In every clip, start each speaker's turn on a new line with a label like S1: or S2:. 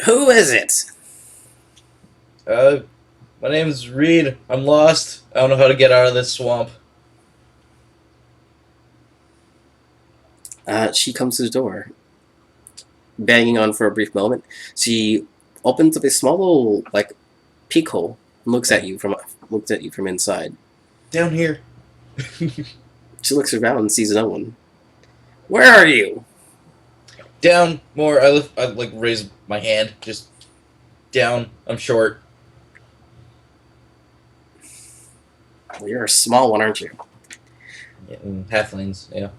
S1: Who is it?
S2: Uh, my name's Reed. I'm lost. I don't know how to get out of this swamp.
S1: She comes to the door, banging on for a brief moment. She opens up a small little peek hole and looks at you from inside.
S2: Down here.
S1: She looks around and sees no one. Where are you?
S2: Down more. I like raise my hand. Just down. I'm short.
S1: Well, you're a small one, aren't you?
S2: Yeah, halflings. Yeah.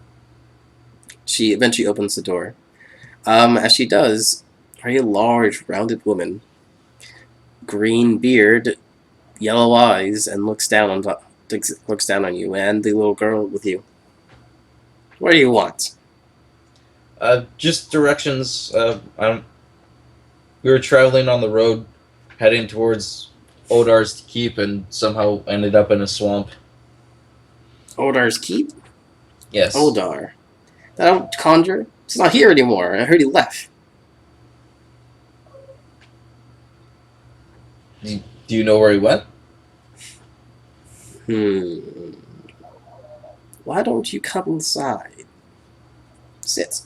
S1: She eventually opens the door. As she does, a large, rounded woman, green beard, yellow eyes, and looks down on you and the little girl with you. What do you want?
S2: Just directions. We were traveling on the road, heading towards Odar's keep, and somehow ended up in a swamp.
S1: Odar's keep?
S2: Yes.
S1: Odar. That old conjure? He's not here anymore. I heard he left.
S2: Do you know where he went?
S1: Hmm. Why don't you come inside? Sit.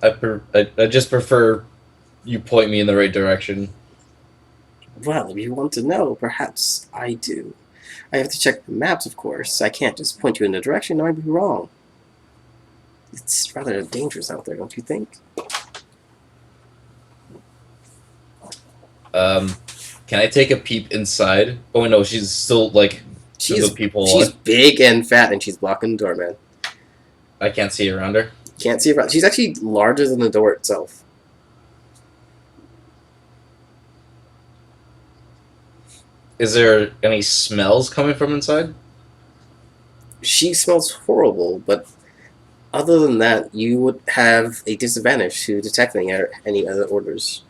S2: I, I just prefer you point me in the right direction.
S1: Well, if you want to know, perhaps I do. I have to check the maps, of course. I can't just point you in the direction. I might be wrong. It's rather dangerous out there, don't you think?
S2: Um, can I take a peep inside? Oh no, she's still like the people.
S1: She's big and fat, and she's blocking the door, man.
S2: I can't see around her.
S1: Can't see her. She's actually larger than the door itself.
S2: Is there any smells coming from inside?
S1: She smells horrible, but other than that, you would have a disadvantage to detecting any other orders.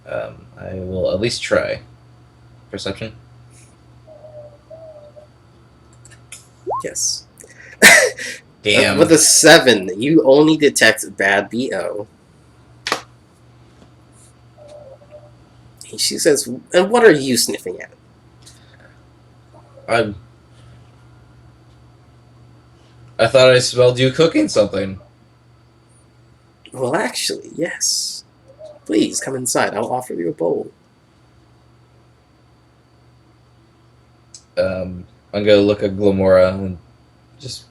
S2: I will at least try. Perception.
S1: Yes.
S2: Damn.
S1: With a 7, you only detect bad BO. She says, and what are you sniffing at?
S2: I I thought I smelled you cooking something.
S1: Well, actually, yes. Please come inside. I'll offer you a bowl.
S2: I'm gonna look at Glamora and just.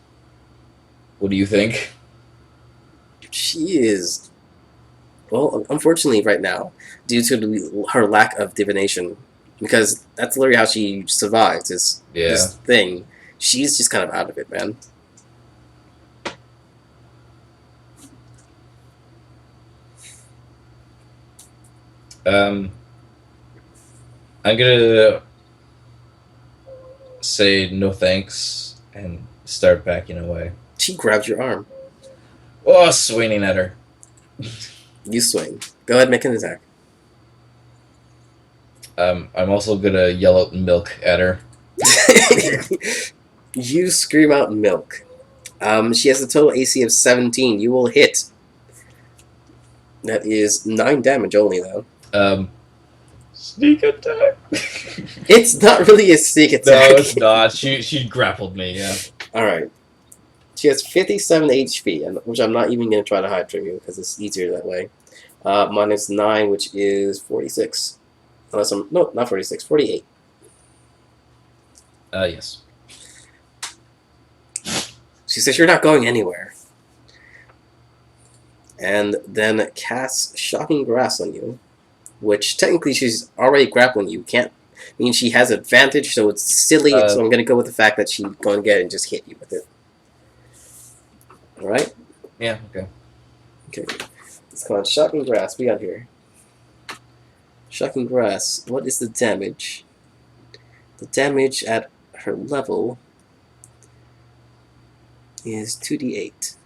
S2: What do you think?
S1: She is, well, unfortunately, right now, due to her lack of divination, because that's literally how she survives. Is
S2: Yeah.
S1: this thing? She's just kind of out of it, man.
S2: Um, I'm gonna say no thanks and start backing away.
S1: She grabs your arm.
S2: Oh, swinging at her.
S1: You swing. Go ahead, make an attack.
S2: I'm also gonna yell out milk at her.
S1: You scream out milk. She has a total AC of 17. You will hit. That is 9 damage only, though.
S2: Sneak attack.
S1: It's not really a sneak attack.
S2: No, it's not. She grappled me. Yeah.
S1: Alright. She has 57 HP, which I'm not even going to try to hide from you because it's easier that way. Minus 9, which is 46. Unless I'm. No, not 46, 48.
S2: Yes.
S1: She says, "You're not going anywhere." And then casts Shocking Grasp on you, which technically she's already grappling you. Can't mean she has advantage, so it's silly. So I'm going to go with the fact that she's going to get it and just hit you with it. Alright?
S2: Yeah. Okay.
S1: Okay. It's called Shocking Grasp. We got here. Shocking Grasp. What is the damage? The damage at her level is 2d8.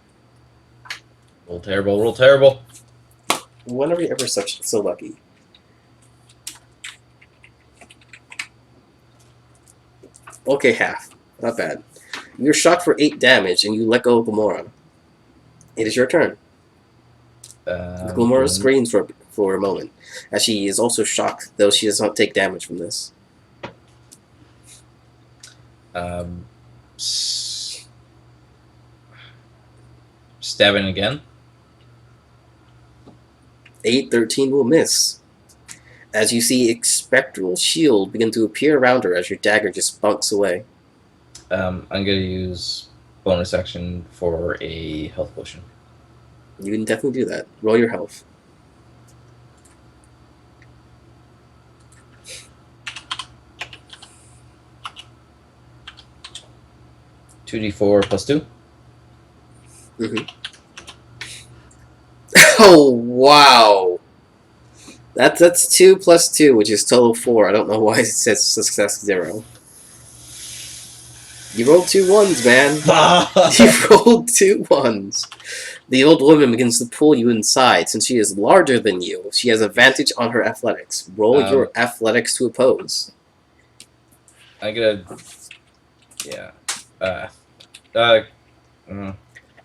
S2: Roll terrible. Roll terrible.
S1: When are we ever so lucky? Okay, half. Not bad. You're shocked for 8 damage, and you let go of Gamora. It is your turn. Glamora screams for a moment, as she is also shocked, though she does not take damage from this.
S2: Stabbing again.
S1: 8-13 will miss. As you see a spectral shield begin to appear around her as your dagger just bunks away.
S2: I'm going to use bonus action for a health potion.
S1: You can definitely do that. Roll your health.
S2: $2d4 plus 2.
S1: Oh, wow. That's 2 plus 2, which is total 4. I don't know why it says success 0. You rolled 2 1s, man. You rolled 2 1s. The old woman begins to pull you inside. Since she is larger than you, she has advantage on her athletics. Roll your athletics to oppose.
S2: I'm gonna... Yeah.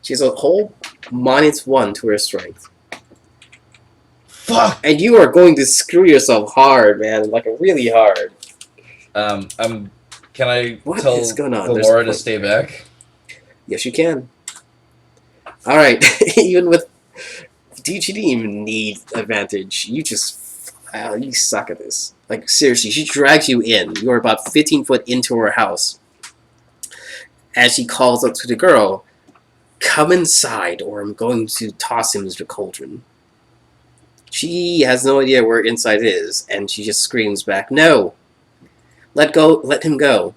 S1: She has a whole -1 to her strength.
S2: Fuck!
S1: And you are going to screw yourself hard, man. Like, really hard.
S2: Can I
S1: What
S2: tell
S1: is going on?
S2: Lamora to stay back?
S1: Yes, you can. Alright, even with... Dude, she didn't even need advantage. You just... Wow, you suck at this. Like, seriously, she drags you in. You are about 15 foot into her house. As she calls up to the girl, "Come inside, or I'm going to toss him into the cauldron." She has no idea where inside is, and she just screams back, "No! Let him go."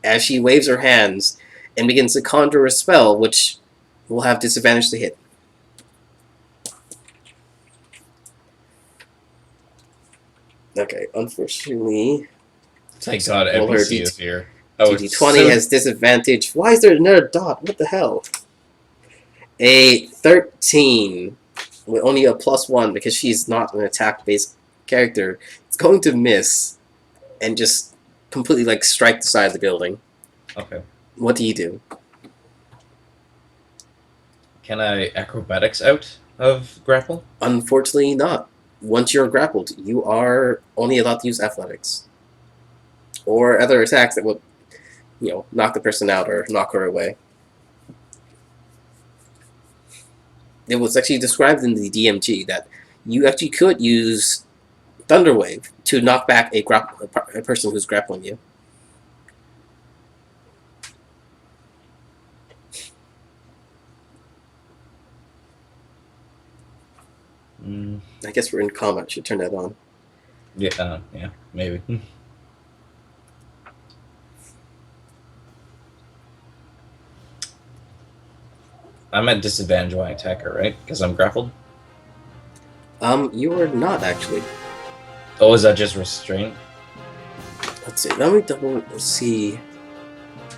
S1: As she waves her hands and begins to conjure a spell, which will have disadvantage to hit. Okay, unfortunately...
S2: Thank God NPC is here.
S1: D20 has disadvantage. Why is there another dot? What the hell? A 13 with only a +1 because she's not an attack-based character. It's going to miss and just completely like strike the side of the building.
S2: Okay.
S1: What do you do?
S2: Can I acrobatics out of grapple?
S1: Unfortunately not. Once you're grappled, you are only allowed to use athletics. Or other attacks that will, knock the person out or knock her away. It was actually described in the DMG that you actually could use Thunder Wave to knock back a person who's grappling you. I guess we're in combat. Should turn that on.
S2: Yeah, maybe. I'm at disadvantage when I attack her, right? Because I'm grappled?
S1: You are not, actually.
S2: Oh, is that just restraint?
S1: Let's see. Let's see.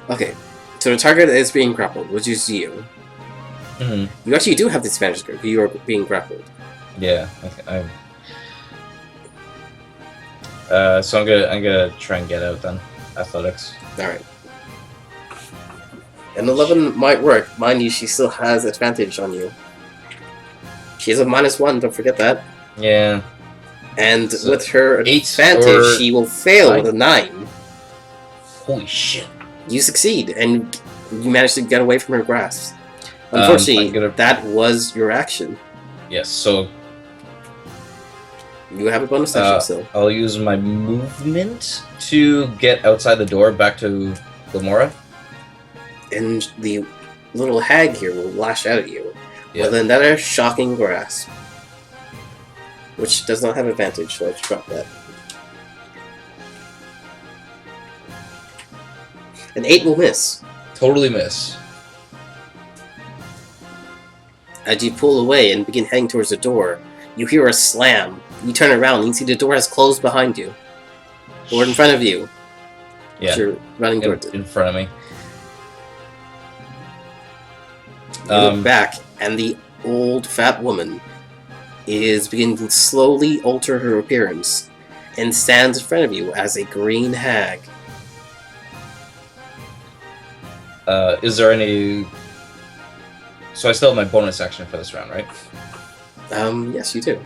S1: Okay. So the target is being grappled, which is you. You actually do have disadvantage because you are being grappled.
S2: Yeah. Okay. So I'm gonna try and get out then. Athletics.
S1: Alright. An 11 might work. Mind you, she still has advantage on you. She has a -1, don't forget that.
S2: Yeah.
S1: And so with her advantage, she will fail with a 9.
S2: Holy shit.
S1: You succeed, and you manage to get away from her grasp. Unfortunately, that was your action.
S2: Yes, so...
S1: You have a bonus action still.
S2: I'll use my movement to get outside the door back to Glamora.
S1: And the little hag here will lash out at you with another shocking grasp. Which does not have advantage, so let's drop that. An 8 will miss.
S2: Totally miss.
S1: As you pull away and begin heading towards the door, you hear a slam. You turn around and you see the door has closed behind you. Or in front of you.
S2: Yeah.
S1: You're running towards it.
S2: In front of me.
S1: You look back, and the old fat woman is beginning to slowly alter her appearance and stands in front of you as a green hag.
S2: Is there any So I still have my bonus action for this round, right?
S1: Yes, you do.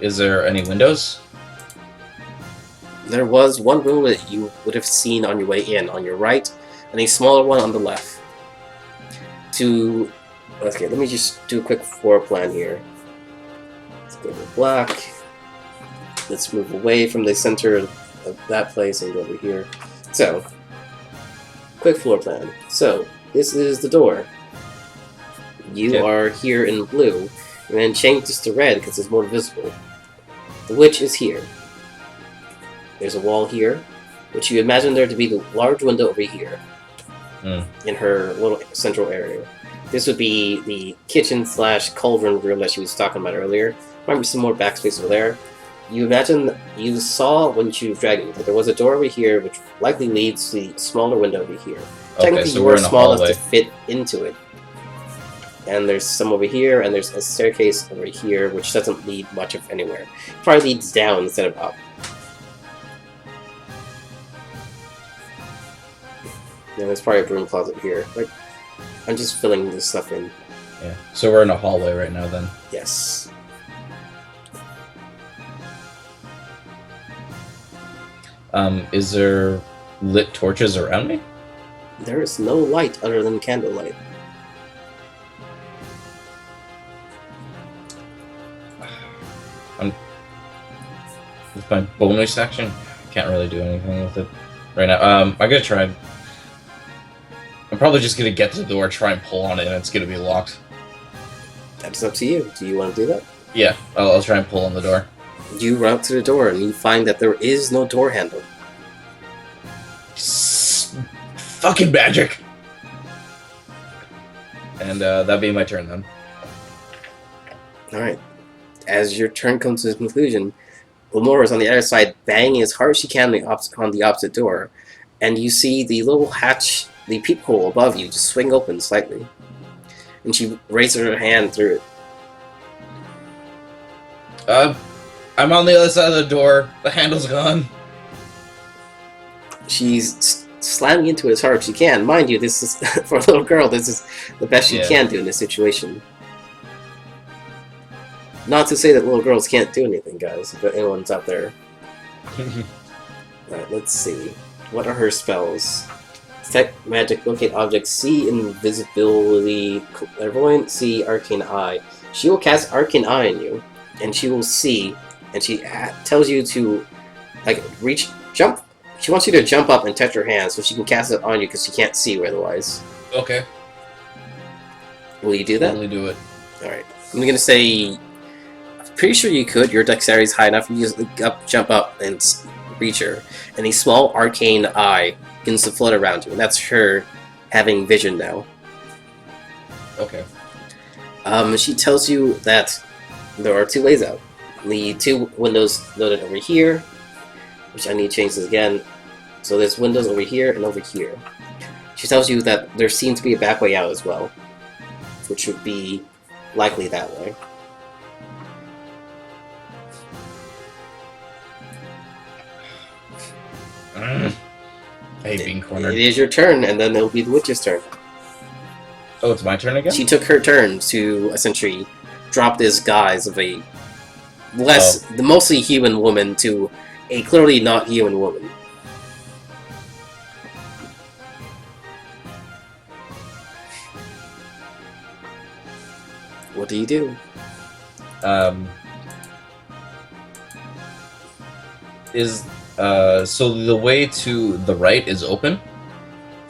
S2: Is there any windows?
S1: There was one room that you would have seen on your way in, on your right, and a smaller one on the left. Okay, let me just do a quick floor plan here. Let's go to black. Let's move away from the center of that place and go over here. So, quick floor plan. So, this is the door. You are here in blue, and then change this to red because it's more visible. The witch is here. There's a wall here, which you imagine there to be the large window over here in her little central area. This would be the kitchen / cauldron room that she was talking about earlier. Remember some more backspace over there. You imagine you saw when she was dragging that there was a door over here, which likely leads to the smaller window over here.
S2: Okay,
S1: Technically,
S2: so
S1: you
S2: we're
S1: were
S2: in a
S1: small enough
S2: hallway.
S1: to fit into it. And there's some over here, and there's a staircase over here, which doesn't lead much of anywhere. It probably leads down instead of up. And there's probably a broom closet here. Like, I'm just filling this stuff in.
S2: Yeah. So we're in a hallway right now then.
S1: Yes.
S2: Is there lit torches around me?
S1: There is no light other than candlelight.
S2: With my bonus action, I can't really do anything with it right now. I'm gonna try. I'm probably just gonna get to the door, try and pull on it, and it's gonna be locked.
S1: That's up to you. Do you want to do that?
S2: Yeah, I'll try and pull on the door.
S1: You run up to the door and you find that there is no door handle.
S2: Fucking magic! And that'd be my turn then.
S1: Alright. As your turn comes to a conclusion, Lamora is on the other side, banging as hard as she can on the opposite door, and you see the little hatch, the peephole above you, just swing open slightly. And she raises her hand through it.
S2: I'm on the other side of the door. The handle's gone.
S1: She's slamming into it as hard as she can. Mind you, this is, for a little girl, this is the best she can do in this situation. Not to say that little girls can't do anything, guys, if anyone's out there. Alright, let's see. What are her spells? Detect magic, locate objects, see invisibility, clairvoyant, see arcane eye. She will cast arcane eye on you, and she will see, and she tells you to, like, jump. She wants you to jump up and touch her hand so she can cast it on you because she can't see you otherwise.
S2: Okay.
S1: Will you do that?
S2: Totally do it.
S1: Alright. I'm gonna say, pretty sure you could. Your dexterity is high enough. You just jump up and reach her. And a small arcane eye begins to float around you. And that's her having vision now.
S2: Okay.
S1: She tells you that there are two ways out. The two windows noted over here, which I need to change this again. So there's windows over here and over here. She tells you that there seems to be a back way out as well, which would be likely that way.
S2: I hate being cornered.
S1: It is your turn, and then it'll be the witch's turn.
S2: Oh, it's my turn again?
S1: She took her turn to essentially drop this guise of a the mostly human woman to a clearly not human woman. What do you do?
S2: So the way to the right is open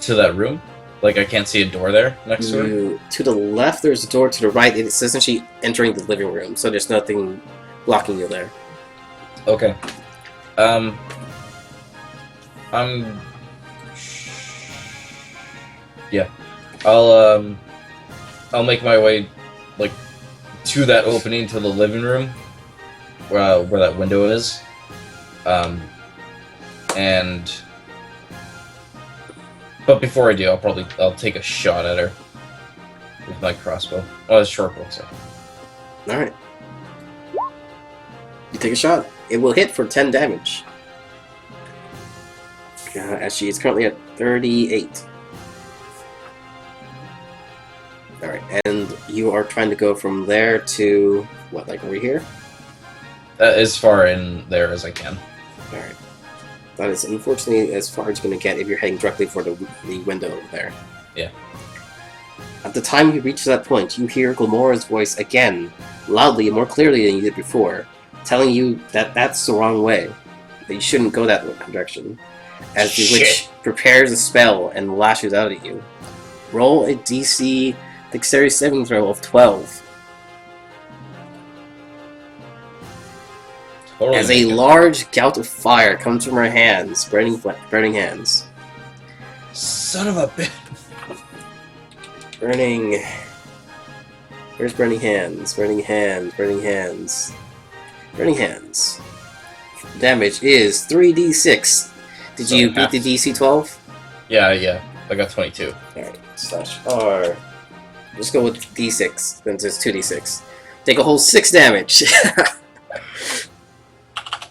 S2: to that room? Like I can't see a door there next to it?
S1: To the left, there's a door. To the right, it's essentially entering the living room, so there's nothing blocking you there.
S2: Okay. Yeah. I'll make my way, like, to that opening to the living room, where that window is. But before I do, I'll take a shot at her with my crossbow. Oh, it's short bow, so.
S1: Alright. You take a shot. It will hit for 10 damage. As she is currently at 38. Alright, And you are trying to go from there to, what, like over here?
S2: As far in there as I can.
S1: Alright. That is unfortunately as far as you're going to get if you're heading directly for the window over there.
S2: Yeah.
S1: At the time you reach that point, you hear Gilmora's voice again, loudly and more clearly than you did before, telling you that that's the wrong way, that you shouldn't go that direction, as the witch prepares a spell and lashes out at you. Roll a DC Dexterity saving throw of 12.
S2: Totally
S1: As a large gout of fire comes from her hands, burning hands.
S2: Son of a bitch.
S1: Burning. Where's burning hands? Burning hands. Burning hands. Burning hands. Damage is 3d6. Did
S2: So
S1: you beat
S2: half.
S1: the DC 12?
S2: Yeah. I got 22.
S1: Alright, /R. Just go with d6, since it's 2d6. Take a whole 6 damage.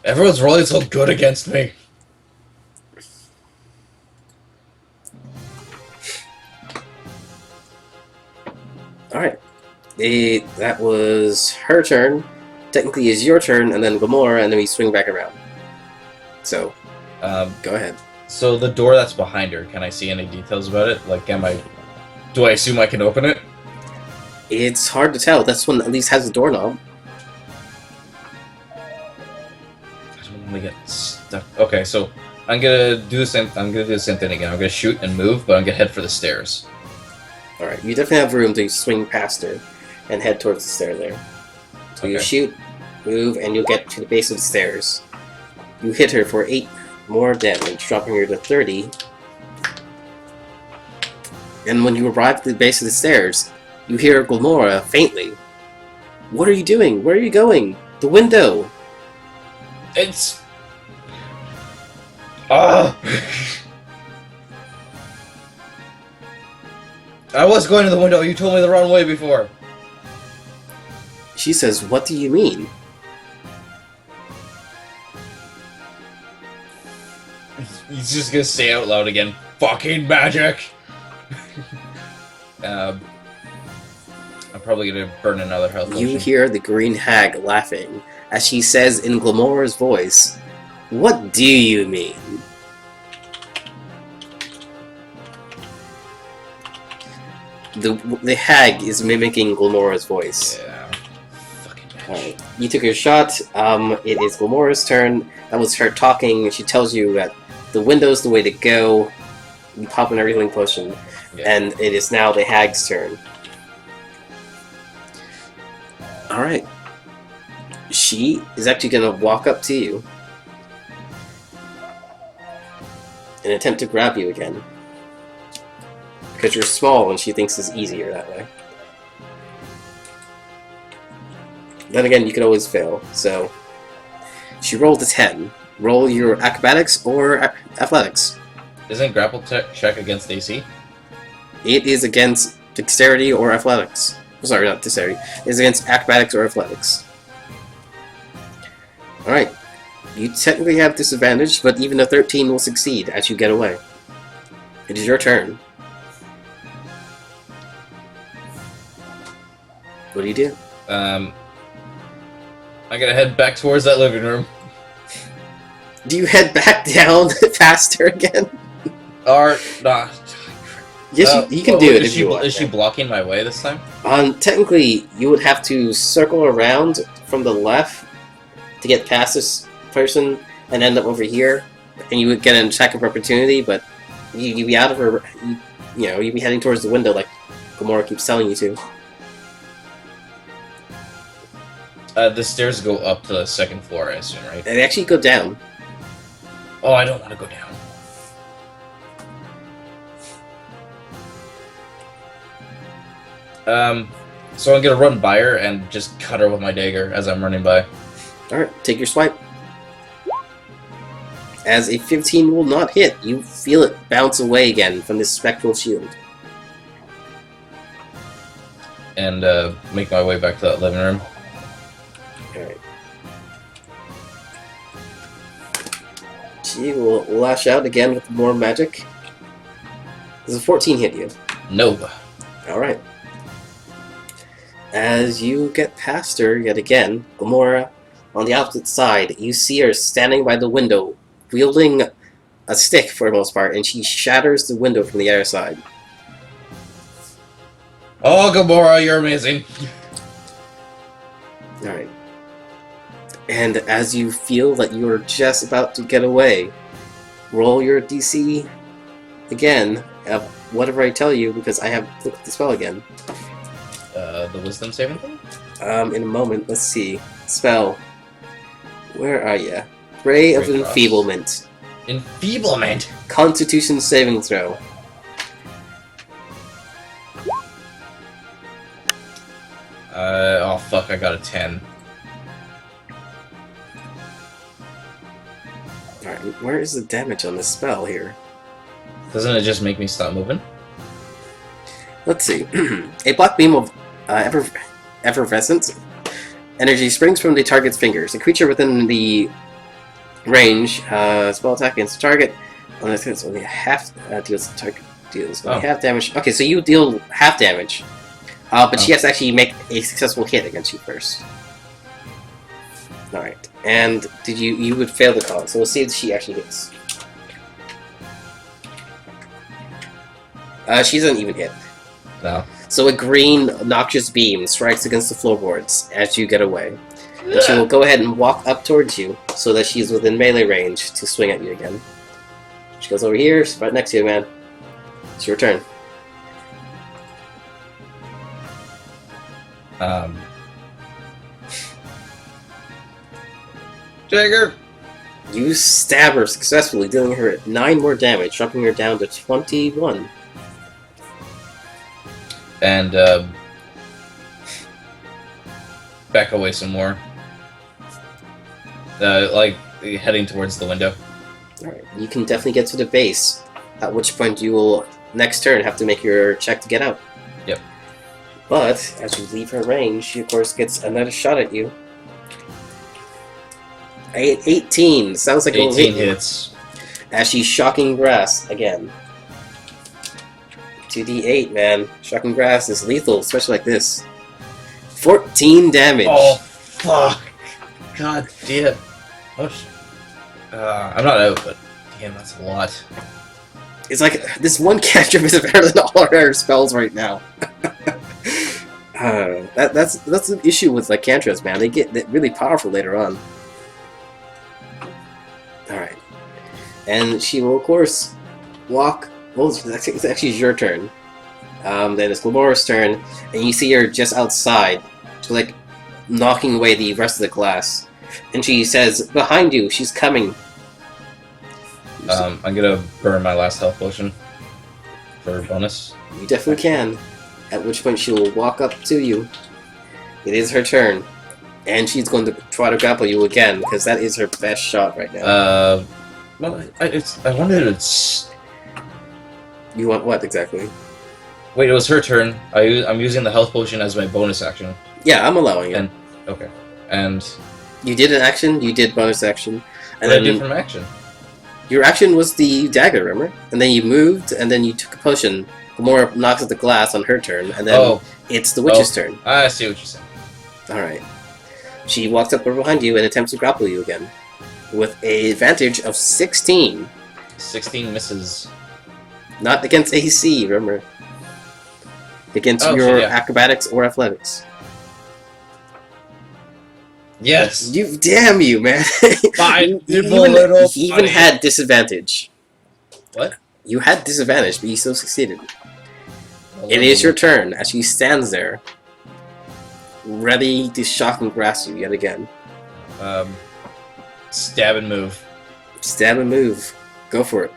S2: Everyone's rolling so good against me.
S1: Alright. That was her turn. Technically it's your turn, and then Gamora, and then we swing back around. So, go ahead.
S2: So the door that's behind her, can I see any details about it? Like, do I assume I can open it?
S1: It's hard to tell. This one at least has a doorknob.
S2: I don't want to get stuck. Okay, so I'm gonna do the same thing again. I'm gonna shoot and move, but I'm gonna head for the stairs.
S1: Alright, you definitely have room to swing past her and head towards the stair there. So you
S2: Okay.
S1: shoot, move, and you'll get to the base of the stairs. You hit her for 8 more damage, dropping her to 30. And when you arrive at the base of the stairs, you hear Gilmora faintly. What are you doing? Where are you going? The window!
S2: It's... Ah! I was going to the window. You told me the wrong way before.
S1: She says, what do you mean?
S2: He's just gonna say out loud again, fucking magic! I'm probably gonna burn another health
S1: You
S2: potion.
S1: hear the green hag laughing as she says in Gilmora's voice, what do you mean? The hag is mimicking Gilmora's voice.
S2: Yeah. Fucking magic.
S1: Alright, you took your shot. It is Gilmora's turn. That was her talking. She tells you that the window's the way to go. You pop in her healing potion.
S2: Yeah.
S1: And it is now the hag's turn. Alright. She is actually going to walk up to you and attempt to grab you again. Because you're small and she thinks it's easier that way. Then again, you could always fail, so... She rolled a 10. Roll your acrobatics or athletics.
S2: Isn't grapple check against AC?
S1: It is against dexterity or athletics. Sorry, not dexterity. It is against acrobatics or athletics. Alright. You technically have disadvantage, but even a 13 will succeed as you get away. It is your turn. What do you do?
S2: I'm gonna head back towards that living room.
S1: Do you head back down faster again?
S2: Or not?
S1: Yes, you can do it if you want.
S2: Is she blocking my way this time?
S1: Technically, you would have to circle around from the left to get past this person and end up over here, and you would get an attack of opportunity. But you'd be out of her. You'd be heading towards the window like Gamora keeps telling you to.
S2: The stairs go up to the second floor, I assume, right?
S1: They actually go down.
S2: Oh, I don't want to go down. So I'm gonna run by her and just cut her with my dagger as I'm running by.
S1: Alright, take your swipe. As a 15 will not hit, you feel it bounce away again from this spectral shield.
S2: And make my way back to that living room.
S1: Alright. She will lash out again with more magic. Does a 14 hit you?
S2: No.
S1: Alright. As you get past her yet again, Gamora, on the opposite side, you see her standing by the window, wielding a stick for the most part, and she shatters the window from the other side.
S2: Oh, Gamora, you're amazing.
S1: Alright. And as you feel that you are just about to get away, roll your DC again, whatever I tell you, because I have looked at the spell again.
S2: The wisdom saving thing?
S1: In a moment, let's see. Spell. Where are you? Ray of
S2: Great cross.
S1: Enfeeblement.
S2: Enfeeblement!
S1: Constitution saving throw.
S2: Oh fuck, I got a 10.
S1: Alright, where is the damage on this spell here?
S2: Doesn't it just make me stop moving?
S1: Let's see. A black beam of effervescent energy springs from the target's fingers. A creature within the range, spell attack against the target. Only half deals only half damage. Okay, so you deal half damage. But she has to actually make a successful hit against you first. Alright. And you would fail the con, so we'll see if she actually hits. She doesn't even hit.
S2: No.
S1: So a green, noxious beam strikes against the floorboards as you get away. And she will go ahead and walk up towards you so that she's within melee range to swing at you again. She goes over here, she's right next to you, man. It's your turn.
S2: Jagger!
S1: You stab her successfully, dealing her 9 more damage, dropping her down to 21.
S2: And, back away some more. Like, heading towards the window.
S1: Alright, you can definitely get to the base, at which point you will, next turn, have to make your check to get out.
S2: Yep.
S1: But, as you leave her range, she of course gets another shot at you. 18! Sounds like
S2: 18 hits.
S1: As she's shocking grass again. 2d8, man. Shocking grass is lethal, especially like this. 14 damage!
S2: Oh, fuck! God damn. How much? I'm not out, but damn, that's a lot.
S1: It's like, this one cantrip is better than all our spells right now. That's an issue with like cantrips, man. They get really powerful later on. Alright. And she will, of course, walk. Well, it's actually your turn. Then it's Gamora's turn, and you see her just outside, like knocking away the rest of the glass. And she says, "Behind you, she's coming."
S2: I'm gonna burn my last health potion for a bonus.
S1: You definitely can. At which point she will walk up to you. It is her turn. And she's going to try to grapple you again, because that is her best shot right now.
S2: Well, I wanted to...
S1: You want what, exactly?
S2: Wait, it was her turn. I'm using the health potion as my bonus action.
S1: Yeah, I'm allowing it.
S2: And, okay. And...
S1: You did an action, you did bonus action. And
S2: what
S1: then
S2: did I do for my action?
S1: Your action was the dagger, remember? And then you moved, and then you took a potion. Gamora knocks at the glass on her turn, and then it's the witch's turn.
S2: I see what you're saying.
S1: Alright. She walks up behind you and attempts to grapple you again. With an advantage of 16.
S2: 16 misses.
S1: Not against AC, remember. Against your acrobatics or athletics.
S2: Yes!
S1: Damn you, man!
S2: Fine!
S1: You even had disadvantage.
S2: What?
S1: You had disadvantage, but you still succeeded. It is your turn, as she stands there, ready to shock and grasp you yet again.
S2: Stab and move.
S1: Stab and move. Go for it.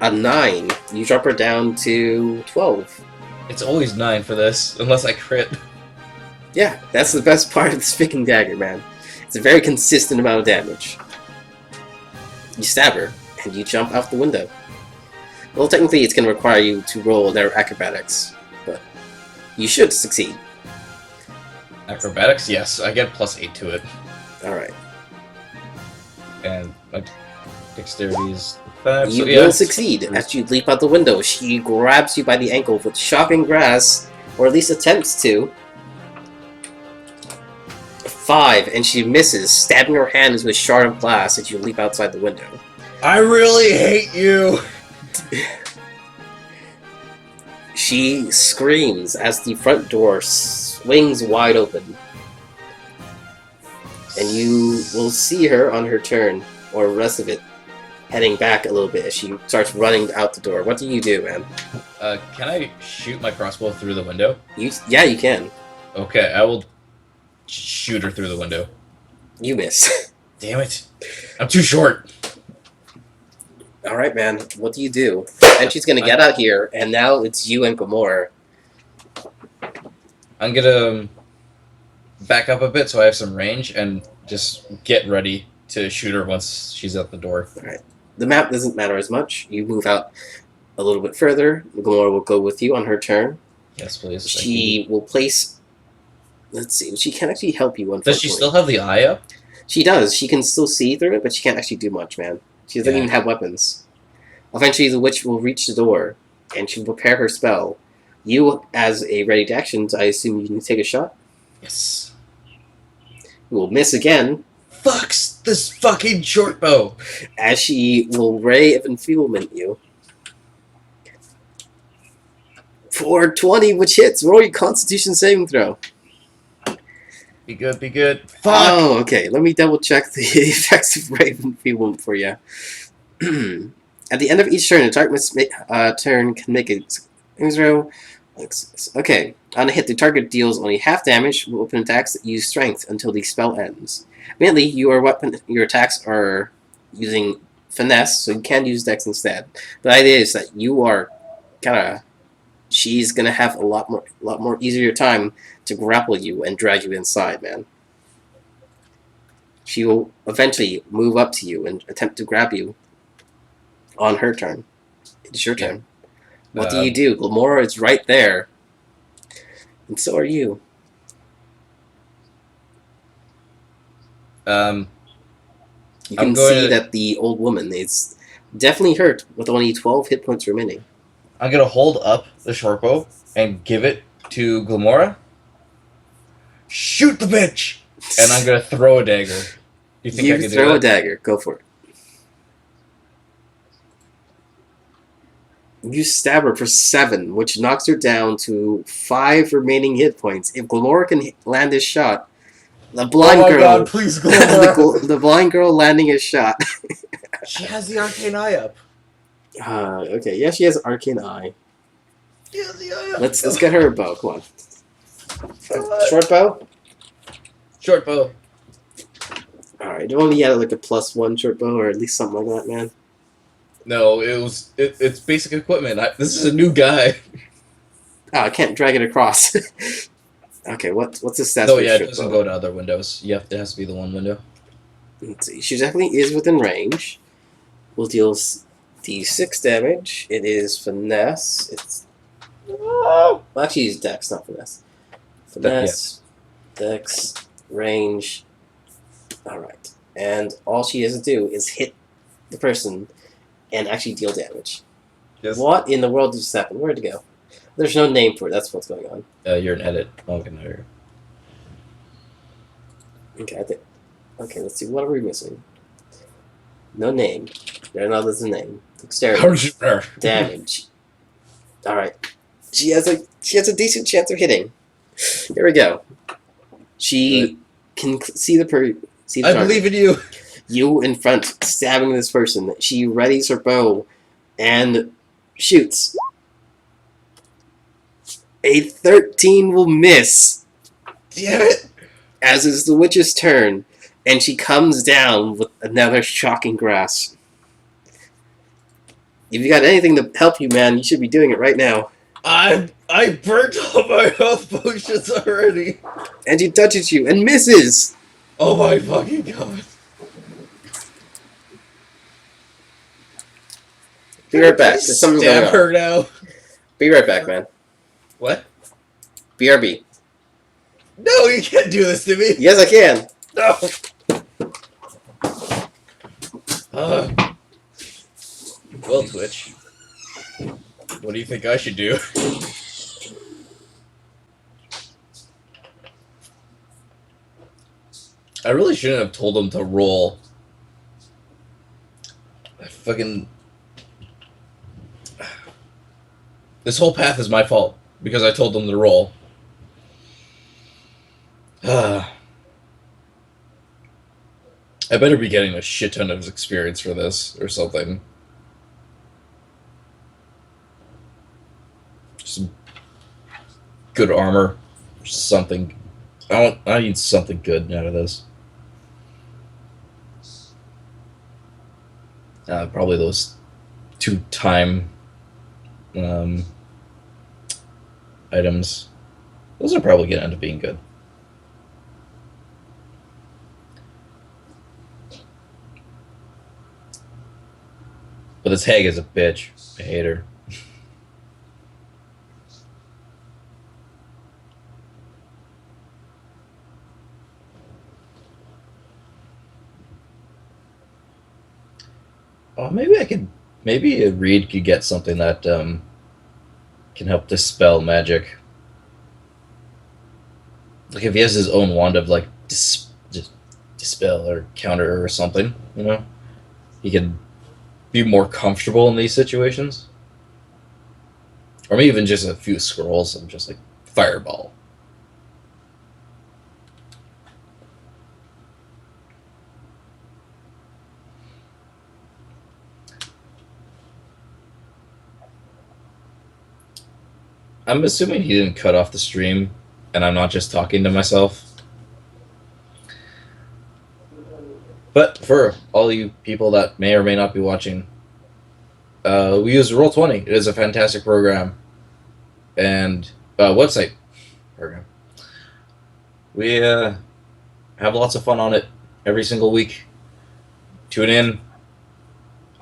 S1: A 9. You drop her down to 12.
S2: It's always 9 for this, unless I crit.
S1: Yeah, that's the best part of this freaking dagger, man. It's a very consistent amount of damage. You stab her, and you jump out the window. Well, technically it's going to require you to roll their acrobatics, but you should succeed.
S2: Acrobatics? Yes, I get +8 to it.
S1: Alright.
S2: And my dexterity is 5.
S1: You will succeed. As you leap out the window, she grabs you by the ankle with shocking grasp Or at least attempts to. 5, and she misses, stabbing her hand into a shard of glass as you leap outside the window.
S2: I really hate you!
S1: She screams as the front door swings wide open. And you will see her on her turn, or the rest of it, heading back a little bit as she starts running out the door. What do you do, man?
S2: Can I shoot my crossbow through the window?
S1: Yeah, you can.
S2: Okay, I will shoot her through the window.
S1: You miss.
S2: Damn it. I'm too short.
S1: Alright, man. What do you do? And she's gonna get out here, and now it's you and Gamora.
S2: I'm gonna back up a bit so I have some range and just get ready to shoot her once she's at the door.
S1: Alright. The map doesn't matter as much. You move out a little bit further. Gamora will go with you on her turn.
S2: Yes, please.
S1: She will place... Let's see. She can actually help you, unfortunately.
S2: Does she still have the eye up?
S1: She does. She can still see through it, but she can't actually do much, man. She doesn't even have weapons. Eventually, the witch will reach the door, and she will prepare her spell. You, as a ready to action, I assume you can take a shot?
S2: Yes.
S1: You will miss again.
S2: Fucks this fucking short bow!
S1: As she will ray of enfeeblement you. For 20, which hits. Roll your Constitution saving throw.
S2: Be good, be good.
S1: Fuck! Oh, okay. Let me double check the effects of ray of enfeeblement for you. At the end of each turn, a target's turn can make a throw. Okay. On a hit, the target deals only half damage with open attacks that use strength until the spell ends. Mainly, your attacks are using finesse, so you can use dex instead. The idea is that you are she's gonna have a lot more easier time to grapple you and drag you inside, man. She will eventually move up to you and attempt to grab you on her turn. It's your turn. What do you do? Gamora is right there. And so are you. You can see that the old woman is definitely hurt with only 12 hit points remaining.
S2: I'm gonna hold up the short bow and give it to Gamora. Shoot the bitch! And I'm gonna throw a dagger. You think I can
S1: throw
S2: do that?
S1: a dagger. Go for it. You stab her for 7, which knocks her down to 5 remaining hit points. If Gamora can land this shot, the blind girl.
S2: God, please, Gamora.
S1: the blind girl landing his shot.
S2: She has the arcane eye up.
S1: Okay, yeah, she has an arcane eye.
S2: She has the eye up.
S1: Let's get her a bow. Come on. Short bow.
S2: Short bow.
S1: All right, don't you have like a +1 short bow or at least something like that, man?
S2: No, it's basic equipment. This is a new guy.
S1: Oh, I can't drag it across. Okay, what's the stats?
S2: No, yeah, it doesn't go to other windows. Yep, it has to be the one window.
S1: Let's see. She definitely is within range. Will deal d6 damage. It is finesse. It's well, actually, it's dex, not finesse. Finesse, dex, range. All right, and all she has to do is hit the person and actually deal damage.
S2: Yes.
S1: What in the world just happened? Where'd it go? There's no name for it. That's what's going on.
S2: You're an edit. Okay, no, you're...
S1: Okay, I think. Okay, let's see. What are we missing? No name. There there's a name. Dexterity. Damage. All right. She has a decent chance of hitting. Here we go. She can see the
S2: I believe in you.
S1: You in front, stabbing this person. She readies her bow and shoots. A 13 will miss.
S2: Damn it!
S1: As is the witch's turn, and she comes down with another shocking grasp. If you got anything to help you, man, you should be doing it right now.
S2: I burnt all my health potions already.
S1: And she touches you and misses.
S2: Oh my fucking god.
S1: Be right back. There's something going on.
S2: Her now.
S1: Be right back, man.
S2: What?
S1: BRB.
S2: No, you can't do this to me.
S1: Yes, I can.
S2: No. Well, Twitch. What do you think I should do? I really shouldn't have told him to roll. This whole path is my fault because I told them to roll. I better be getting a shit ton of experience for this or something. Just good armor or something. I need something good out of this. Probably those 2 time items. Those are probably going to end up being good. But this hag is a bitch. I hate her. Oh, maybe Reed could get something that can help dispel magic. Like if he has his own wand of like dispel or counter or something, you know, he can be more comfortable in these situations. Or maybe even just a few scrolls and just like fireball. I'm assuming he didn't cut off the stream and I'm not just talking to myself. But for all you people that may or may not be watching, we use Roll20. It is a fantastic program and website program. We have lots of fun on it every single week. Tune in.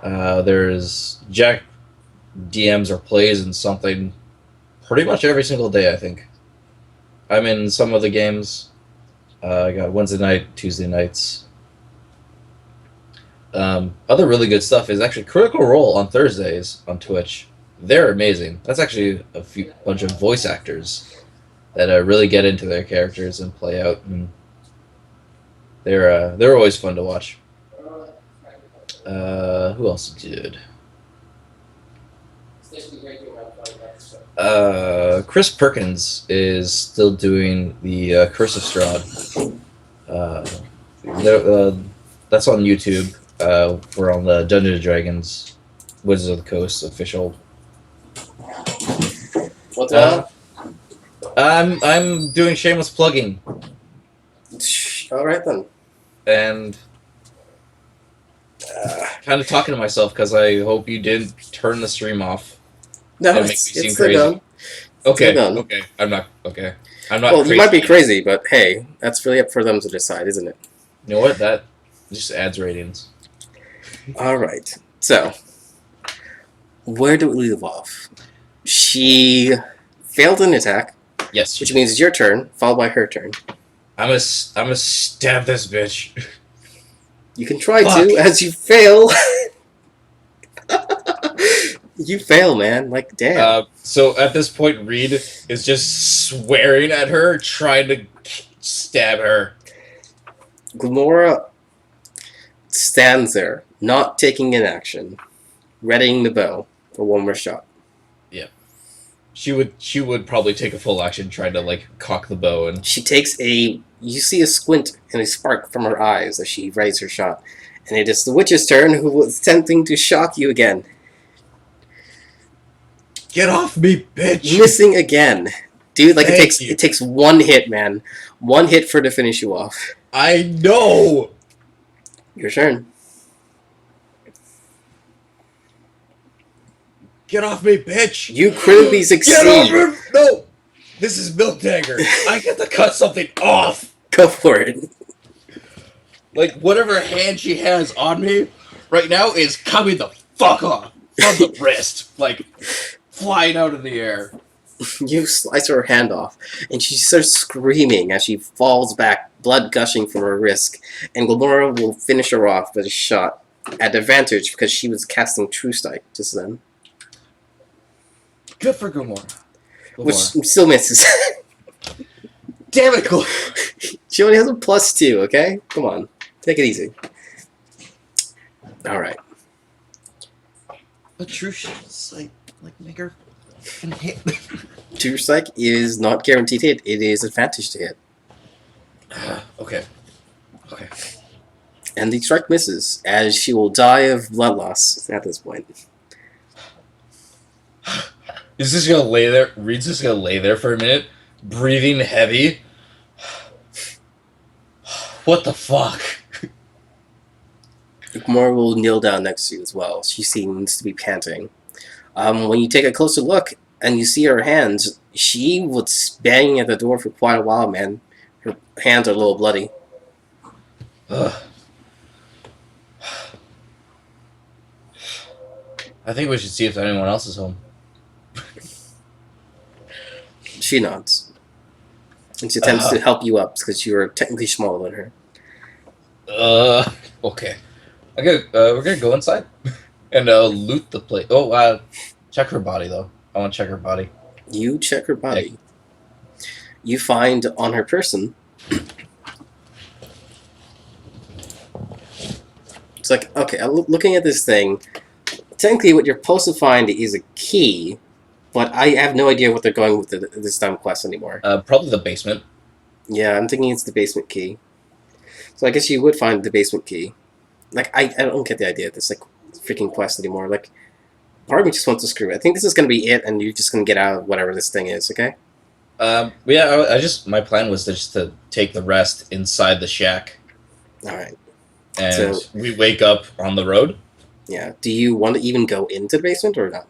S2: There's Jack DMs or plays and something pretty much every single day, I think. I'm in some of the games. I got Wednesday night, Tuesday nights. Other really good stuff is actually Critical Role on Thursdays on Twitch. They're amazing. That's actually a bunch of voice actors that really get into their characters and play out, and they're always fun to watch. Who else did? Chris Perkins is still doing the Curse of Strahd. That's on YouTube. We're on the Dungeons & Dragons Wizards of the Coast official.
S1: What's up?
S2: I'm doing shameless plugging.
S1: All right then.
S2: And kind of talking to myself because I hope you didn't turn the stream off.
S1: No,
S2: and
S1: it's
S2: make me seem
S1: still
S2: crazy.
S1: done.
S2: Okay,
S1: done.
S2: okay. I'm not well,
S1: Well, you might be crazy, but hey, that's really up for them to decide, isn't it?
S2: You know what? That just adds ratings.
S1: All right. So, where do we leave off? She failed an attack.
S2: Yes.
S1: Which means it's your turn, followed by her turn.
S2: I'm a stab this bitch.
S1: You can try to as you fail. You fail, man. Like, damn.
S2: So at this point, Reed is just swearing at her, trying to stab her.
S1: Glamora stands there, not taking an action, readying the bow for one more shot.
S2: Yeah. She would probably take a full action, trying to like cock the bow, and
S1: she takes you see a squint and a spark from her eyes as she readies her shot. And it is the witch's turn, who was attempting to shock you again.
S2: Get off me, bitch!
S1: Missing again. Dude, like it takes one hit, man. One hit for to finish you off.
S2: I know!
S1: Your turn.
S2: Get off me, bitch!
S1: You critically succeed.
S2: Get off me! No! This is Milk Dagger. I get to cut something off!
S1: Go for it.
S2: Like, whatever hand she has on me right now is coming the fuck off from the wrist. Like, flying out in the air.
S1: You slice her hand off, and she starts screaming as she falls back, blood gushing from her wrist. And Glamora will finish her off with a shot at advantage because she was casting True Strike just then.
S2: Good for Glamora.
S1: Which still misses.
S2: Damn it, Glamora.
S1: She only has a +2, okay? Come on. Take it easy. Alright.
S2: But true shit's like make her fucking hit.
S1: True strike is not guaranteed hit. It is advantage to hit.
S2: Okay. Okay.
S1: And the strike misses, as she will die of blood loss at this point.
S2: Is this gonna lay there? Reed's just gonna lay there for a minute, breathing heavy. What the fuck?
S1: Gamora will kneel down next to you as well. She seems to be panting. When you take a closer look and you see her hands, she was banging at the door for quite a while, man. Her hands are a little bloody.
S2: Ugh. I think we should see if anyone else is home.
S1: She nods. And she attempts to help you up because you are technically smaller than her.
S2: Okay. We're gonna go inside and loot the place. Oh, check her body though. I want to check her body.
S1: You check her body. You find on her person. It's like, okay, looking at this thing, technically what you're supposed to find is a key, but I have no idea what they're going with this time quest anymore.
S2: Probably the basement.
S1: Yeah, I'm thinking it's the basement key. So I guess you would find the basement key. Like, I don't get the idea of this, like, freaking quest anymore. Like, part of me just wants to screw it. I think this is going to be it, and you're just going to get out of whatever this thing is, okay?
S2: Yeah, my plan was just to take the rest inside the shack.
S1: Alright.
S2: And
S1: So-
S2: we wake up on the road.
S1: Yeah. Do you want to even go into the basement or not?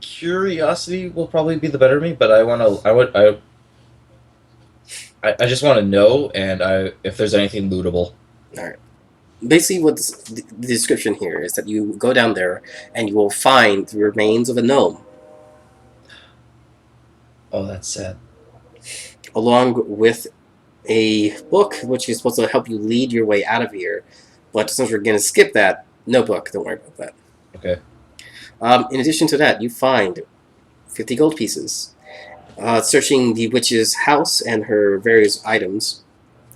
S2: Curiosity will probably be the better of me, but I just want to know, and if there's anything lootable.
S1: Alright. Basically, what's the description here is that you go down there and you will find the remains of a gnome,
S2: Oh, that's sad.
S1: along with a book which is supposed to help you lead your way out of here. But since we're going to skip that, no book, don't worry about that.
S2: Okay.
S1: In addition to that, you find 50 gold pieces. Searching the witch's house and her various items,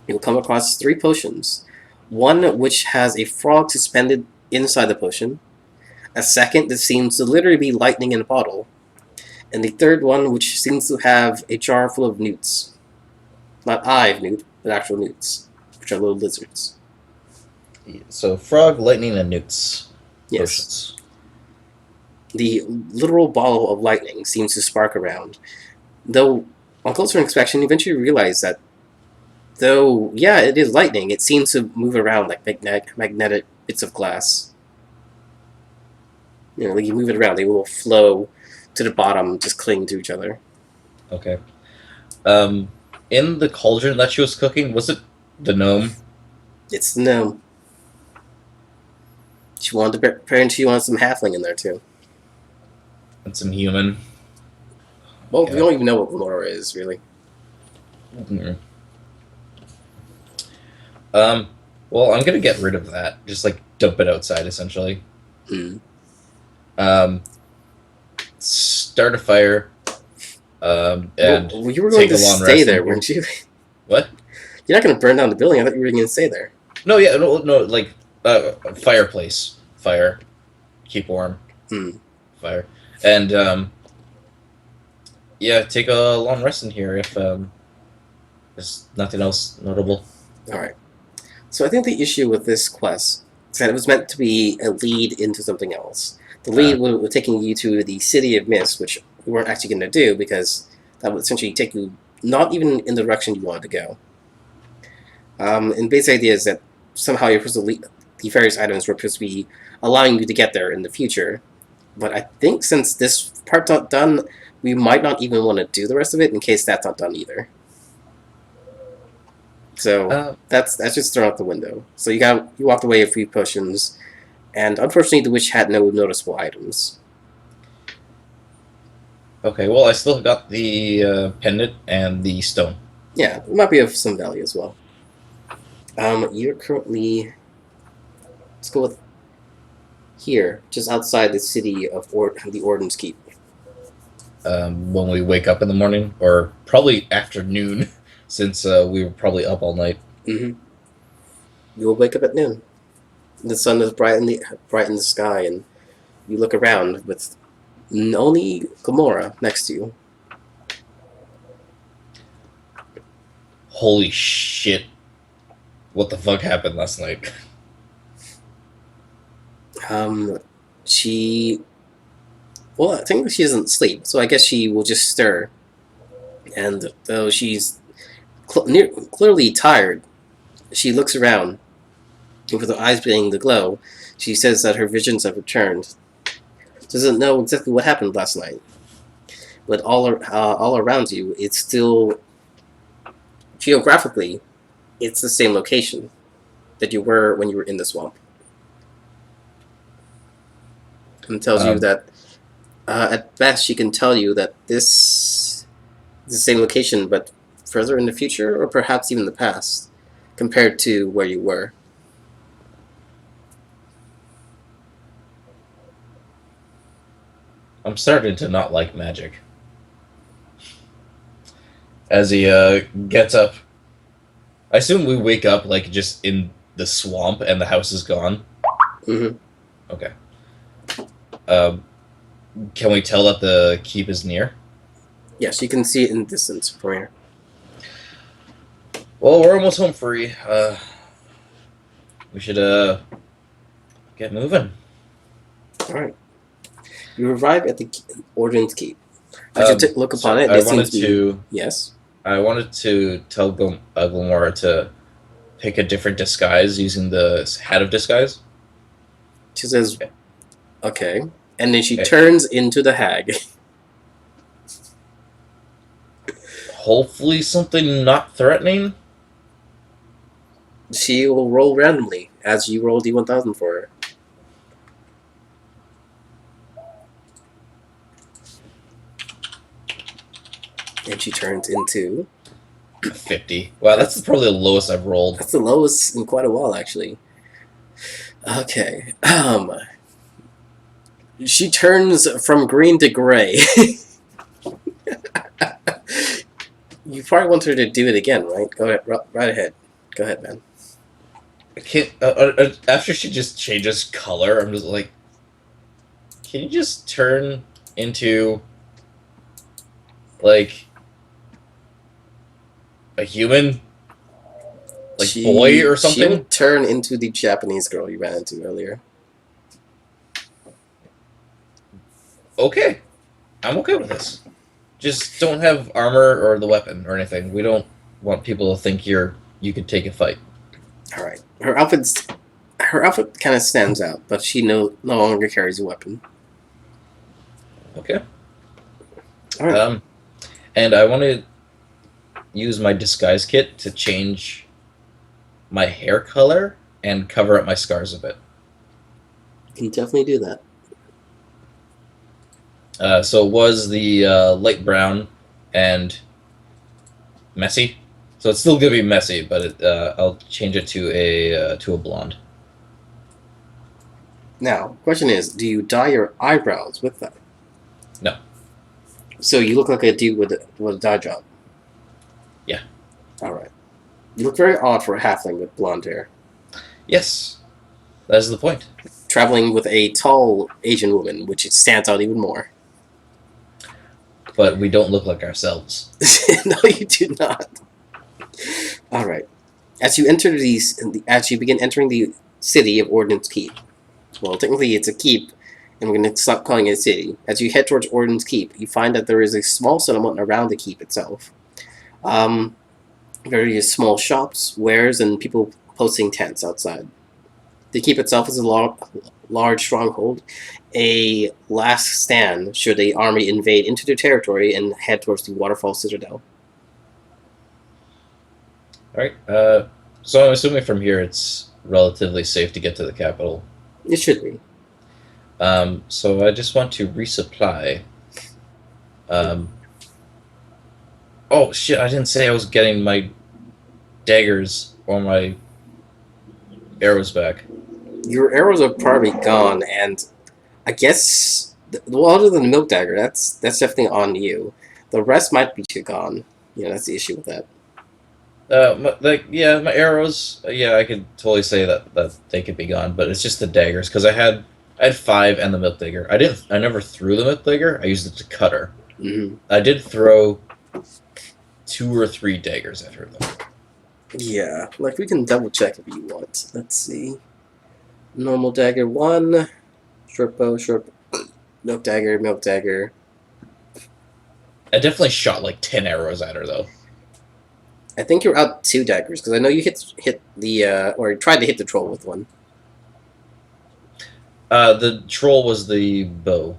S1: you'll come across 3 potions. One which has a frog suspended inside the potion, a second that seems to literally be lightning in a bottle, and the third one which seems to have a jar full of newts. Not hive newt, but actual newts, which are little lizards.
S2: So frog, lightning, and newts.
S1: Yes.
S2: Potions.
S1: The literal ball of lightning seems to spark around, though on closer inspection you eventually realize that though, yeah, it is lightning, it seems to move around like magnetic bits of glass. You know, like you move it around, they will flow to the bottom, just cling to each other.
S2: Okay. In the cauldron that she was cooking, was it the gnome?
S1: It's the gnome. She wanted to apparently she wanted some halfling in there too.
S2: And some human?
S1: Well,
S2: Okay.
S1: we don't even know what Gamora is, really.
S2: Mm. Well, I'm gonna get rid of that. Just like dump it outside, essentially.
S1: Mm.
S2: Start a fire. And
S1: Well, you were going
S2: take
S1: to
S2: a long
S1: stay
S2: rest
S1: there,
S2: in
S1: weren't you?
S2: What?
S1: You're not going to burn down the building. I thought you were going to stay there.
S2: No, yeah, no, like fireplace, fire, keep warm,
S1: Hmm.
S2: fire, and yeah, take a long rest in here if there's nothing else notable.
S1: All right. So I think the issue with this quest is that it was meant to be a lead into something else. The lead was taking you to the City of Mist, which we weren't actually going to do because that would essentially take you not even in the direction you wanted to go. And basic idea is that somehow you're supposed to lead, the various items were supposed to be allowing you to get there in the future. But I think since this part's not done, we might not even want to do the rest of it in case that's not done either. So that's just thrown out the window. So you walked away a few potions, and unfortunately the witch had no noticeable items.
S2: Okay, well, I still got the pendant and the stone.
S1: Yeah, it might be of some value as well. You're currently, let's go with here, just outside the city of the Orden's Keep.
S2: When we wake up in the morning, or probably afternoon, since we were probably up all night.
S1: Mm-hmm. You will wake up at noon. The sun is bright in the sky, and you look around with only Gamora next to you.
S2: Holy shit! What the fuck happened last night?
S1: She. Well, I think she doesn't sleep, so I guess she will just stir. And though she's clearly tired, she looks around, and with her eyes beginning to glow, she says that her visions have returned. Doesn't know exactly what happened last night, but all around you, it's still geographically, it's the same location that you were when you were in the swamp. And tells you that at best she can tell you that this is the same location, but further in the future, or perhaps even the past, compared to where you were.
S2: I'm starting to not like magic. As he gets up, I assume we wake up like just in the swamp and the house is gone.
S1: Mm-hmm.
S2: Okay. Can we tell that the keep is near?
S1: Yes, you can see it in the distance from here.
S2: Well, we're almost home free. We should get moving.
S1: All right. You arrive at the Ordnance Keep. As you look upon it,
S2: I
S1: it
S2: wanted
S1: seems to be...
S2: to.
S1: Yes.
S2: I wanted to tell Gomorrah to pick a different disguise using the hat of disguise.
S1: She says, okay. And then she
S2: Okay.
S1: turns into the hag.
S2: Hopefully something not threatening.
S1: She will roll randomly as you roll D1000 for her. And she turns into...
S2: 50. Wow, that's probably the lowest I've rolled.
S1: That's the lowest in quite a while, actually. Okay. She turns from green to gray. You probably want her to do it again, right? Go ahead, right ahead. Go ahead, man.
S2: I can't. After she just changes color, I'm just like, can you just turn into like a human, like boy or something?
S1: She will turn into the Japanese girl you ran into earlier.
S2: Okay, I'm okay with this. Just don't have armor or the weapon or anything. We don't want people to think you could take a fight.
S1: All right. Her outfit kind of stands out, but she no longer carries a weapon.
S2: Okay.
S1: All right.
S2: And I want to use my disguise kit to change my hair color and cover up my scars a bit.
S1: You can definitely do that.
S2: So it was the light brown and messy. So it's still gonna be messy, but I'll change it to a blonde.
S1: Now, question is, do you dye your eyebrows with that?
S2: No.
S1: So you look like a dude with a dye job.
S2: Yeah.
S1: All right. You look very odd for a halfling with blonde hair.
S2: Yes, that is the point.
S1: Traveling with a tall Asian woman, which stands out even more.
S2: But we don't look like ourselves.
S1: No, you do not. All right. As you begin entering the city of Ordnance Keep. Well, technically it's a keep, and we're going to stop calling it a city. As you head towards Ordnance Keep, you find that there is a small settlement around the keep itself. Various small shops, wares, and people posting tents outside. The keep itself is a large stronghold, a last stand should the army invade into their territory and head towards the Waterfall Citadel.
S2: Alright, so I'm assuming from here it's relatively safe to get to the capital.
S1: It should be.
S2: So I just want to resupply. Oh shit, I didn't say I was getting my daggers or my arrows back.
S1: Your arrows are probably gone, and I guess, well, other than the milk dagger, that's definitely on you. The rest might be gone. Yeah, that's the issue with that.
S2: My arrows. Yeah, I could totally say that they could be gone, but it's just the daggers because I had 5 and the milk dagger. I never threw the milk dagger. I used it to cut her.
S1: Mm-hmm.
S2: I did throw 2 or 3 daggers at her though.
S1: Yeah, like we can double check if you want. Let's see. Normal dagger 1, short bow, milk dagger, milk dagger.
S2: I definitely shot like 10 arrows at her though.
S1: I think you're out 2 daggers because I know you hit the or tried to hit the troll with one.
S2: The troll was the bow.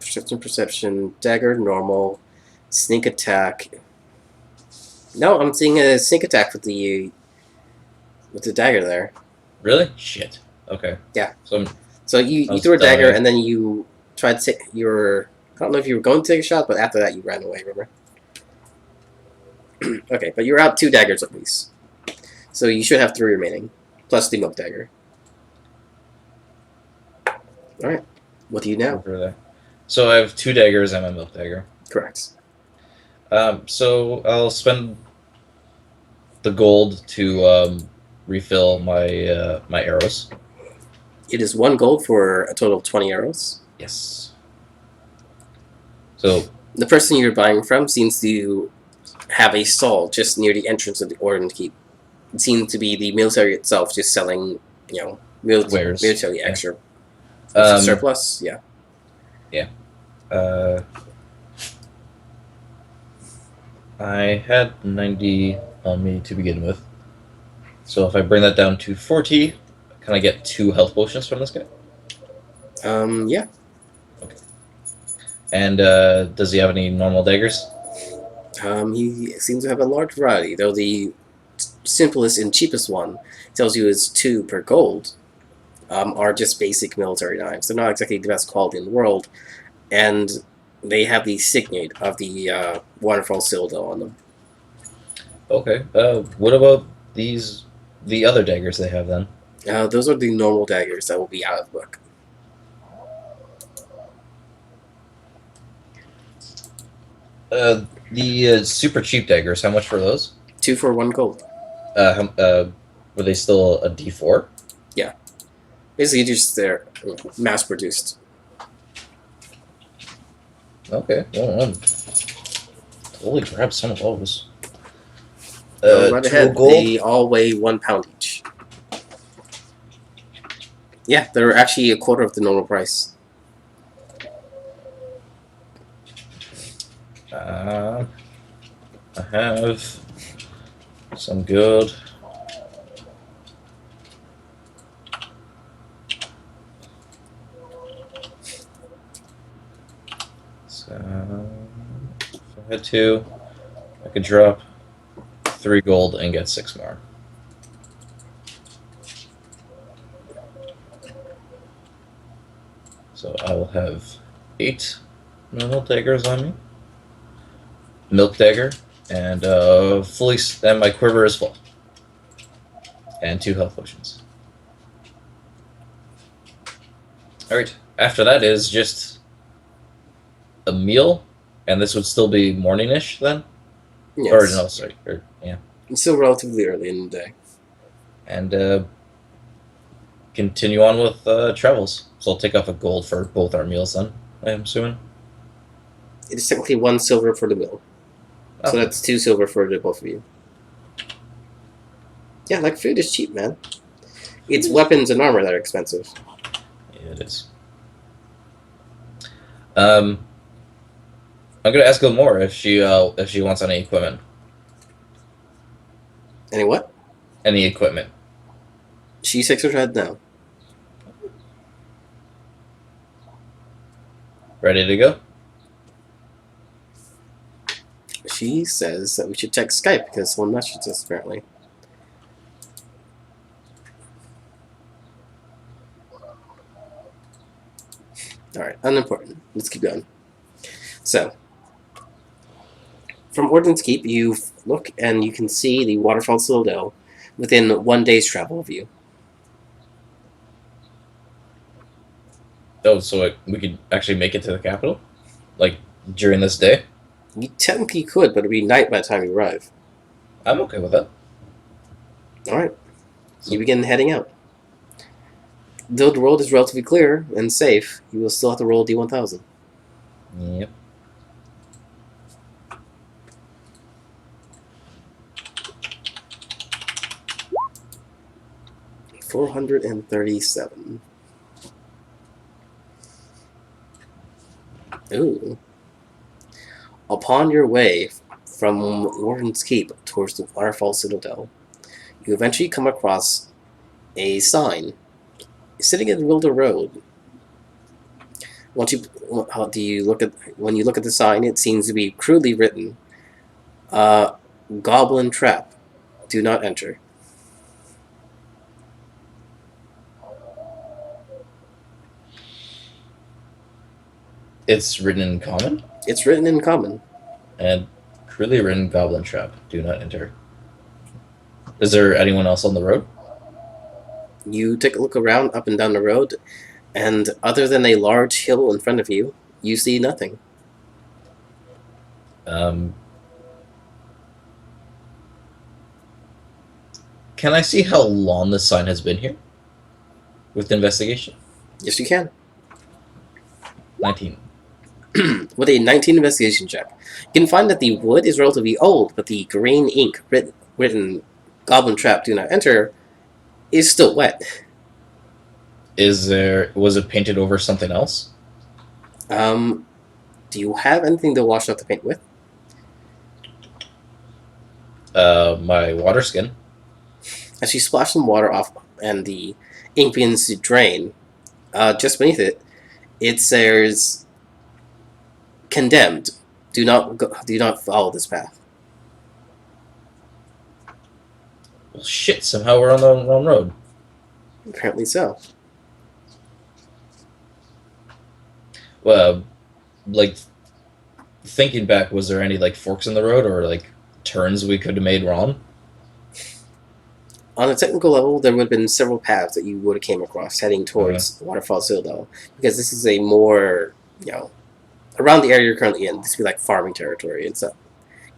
S1: Perception, dagger, normal, sneak attack. No, I'm seeing a sneak attack with the dagger there.
S2: Really? Shit. Okay.
S1: Yeah.
S2: So
S1: you
S2: was
S1: threw a dagger
S2: dying.
S1: and then you tried to take your. I don't know if you were going to take a shot, but after that you ran away. Remember? Okay, but you're out 2 daggers at least, so you should have 3 remaining, plus the milk dagger. All right. What do you now?
S2: Over there. So I have 2 daggers and a milk dagger.
S1: Correct.
S2: So I'll spend the gold to refill my arrows.
S1: It is 1 gold for a total of 20 arrows.
S2: Yes. So
S1: The person you're buying from seems to have a stall just near the entrance of the Orden Keep. It seems to be the military itself just selling,
S2: Wares.
S1: military extra
S2: Um,
S1: surplus. Yeah.
S2: uh, I had 90 on me to begin with. So if I bring that down to 40, can I get 2 health potions from this guy?
S1: Yeah.
S2: And does he have any normal daggers?
S1: He seems to have a large variety, though the simplest and cheapest one tells you is 2 per gold. Are just basic military knives. They're not exactly the best quality in the world, and they have the signet of the Waterfall Citadel on them.
S2: Okay. What about the other daggers they have then?
S1: Those are the normal daggers that will be out of the book.
S2: The super cheap daggers, how much were those?
S1: 2 for 1 gold.
S2: Were they still a D4?
S1: Basically, just they're mass produced.
S2: Okay, well, totally grab some of those.
S1: Right
S2: 2
S1: ahead,
S2: gold?
S1: they all weigh 1 pound each. Yeah, they're actually a quarter of the normal price.
S2: I have some good. So if I had 2, I could drop 3 gold and get 6 more. So I will have 8 normal daggers on me, milk dagger, and and my quiver is full, and 2 health potions. All right. After that is just a meal, and this would still be morning-ish then.
S1: Yes.
S2: Or no, sorry. Yeah.
S1: It's still relatively early in the day.
S2: And continue on with travels. So I'll take off a gold for both our meals then, I'm assuming.
S1: It is technically 1 silver for the mill.
S2: Oh.
S1: So that's 2 silver for the both of you. Yeah, like food is cheap, man. It's weapons and armor that are expensive.
S2: Yeah, it is. I'm gonna ask Gilmore if she wants any equipment.
S1: Any what?
S2: Any equipment.
S1: She shakes her head now.
S2: Ready to go?
S1: She says that we should check Skype because someone messaged us apparently. Alright, unimportant. Let's keep going. So, from Ordnance Keep, you look and you can see the Waterfall Citadel within 1 day's travel of you.
S2: Oh, so we could actually make it to the capital? Like, during this day?
S1: You technically could, but it'd be night by the time you arrive.
S2: I'm okay with that.
S1: Alright,
S2: So,
S1: you begin heading out. Though the road is relatively clear and safe, you will still have to roll D1000.
S2: yep.
S1: 437. Ooh. Upon your way from Warden's Keep towards the Waterfall Citadel, you eventually come across a sign sitting in the middle of the road. Once you, how do you look at when you look at the sign? It seems to be crudely written, "Goblin Trap, do not enter."
S2: It's written in common
S1: It's written in common.
S2: and crudely written Goblin Trap. Do not enter. Is there anyone else on the road?
S1: You take a look around, up and down the road, and other than a large hill in front of you, you see nothing.
S2: Can I see how long this sign has been here? With investigation?
S1: Yes, you can.
S2: 19.
S1: With a 19 investigation check, you can find that the wood is relatively old, but the green ink written "Goblin Trap, do not enter" is still wet.
S2: Was it painted over something else?
S1: Do you have anything to wash out the paint with?
S2: My water skin.
S1: As you splash some water off and the ink begins to drain, just beneath it, it says "Condemned. Do not follow this path."
S2: Well, shit, somehow we're on the wrong road.
S1: Apparently so.
S2: Well, like, thinking back, was there any, like, forks in the road or, like, turns we could have made wrong?
S1: On a technical level, there would have been several paths that you would have came across heading towards Waterfall Citadel, because this is a more, around the area you're currently in, this would be like farming territory and stuff.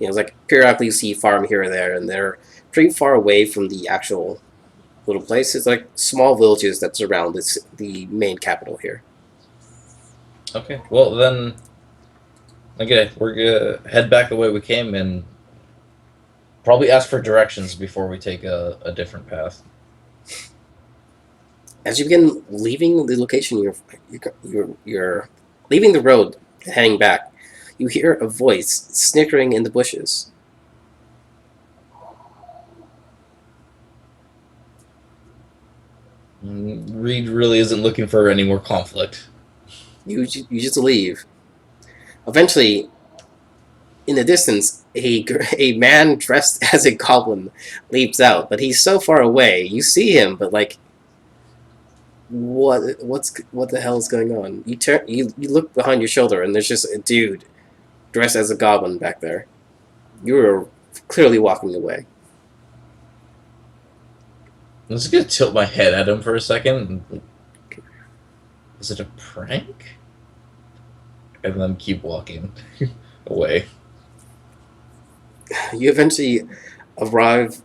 S1: It's like periodically you see farm here or there, and they're pretty far away from the actual little place. It's like small villages that surround the main capital here.
S2: Okay, well, then, okay, we're gonna head back the way we came and probably ask for directions before we take a different path.
S1: As you begin leaving the location, you're leaving the road, heading back. You hear a voice snickering in the bushes.
S2: Reed really isn't looking for any more conflict.
S1: You just leave. Eventually, in the distance, a man dressed as a goblin leaps out, but he's so far away. You see him, but like, what the hell is going on? You look behind your shoulder, and there's just a dude dressed as a goblin back there. You were clearly walking away.
S2: I'm just gonna tilt my head at him for a second. Is it a prank? And then keep walking away.
S1: You eventually arrive.